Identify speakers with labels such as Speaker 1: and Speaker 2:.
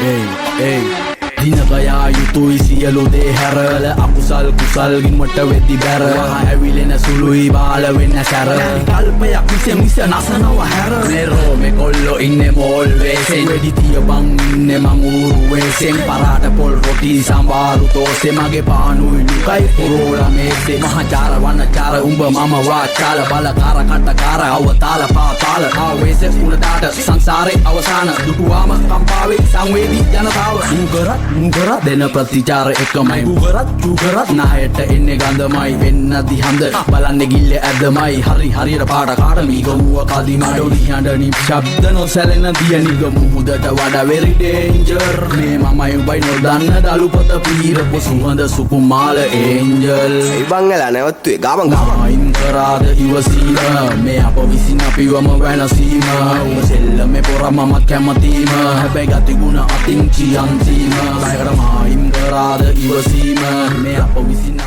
Speaker 1: Hey දිනකයා යුතුයි සියලු දේ හැරල අකුසල් කුසල් ගින්වට වෙද්දි බැර ඇවිලෙන සුළුයි බාල වෙන්න සැර කල්පයක් මිස නසනව හැර මෙරෝ මේ කොල්ලෝ ඉන්නේ මෝල් වේසෙන් වෙඩි තියපන් ඉන්නේ මං ඌරු වේසෙන් පරාට පොල් රොටි සම්බාරු තෝසේ මගේ පානුයි ලුකයි පුරෝලා මේසේ මහචාර වන්නචාර උඹ මම වාචාල බලකාර කට්ටකාර අවතාල පාතාල ආවේසෙස් උණදාට සංසාරේ අවසාන දුටුවාම කම්පාවේ සංවේදී ජනතාව මුගරත් දෙන ප්‍රතිචාර එකමයි මුගරත් චුගරත් නායට එන්නේ ගඳමයි වෙන්න දිහඳ බලන්නේ ගිල්ල ඇදමයි හරියට පාට කාට මීගමුව කදිම ඩොලි හඬනි ශබ්ද නොසැලෙන දියනිග මුහුදට වඩා වෙරි ඩේන්ජර් මේ මමයි උඹයි නොදන්න දලුපත පීරපු සුවඳ සුකුමාල ඒන්ජල්
Speaker 2: බංගලා නැවතුවේ ගාමන්
Speaker 1: අයින් කරාද ඉවසීම මේ අප විසින් අපිවම වෙනසීම උඹ සෙල්ලමේ පොර මමත් කැමතීම හැබැයි ගතිගුණ අතින් චියන්සීම අයින් කරාද ඉවසීම මේ අප විසින්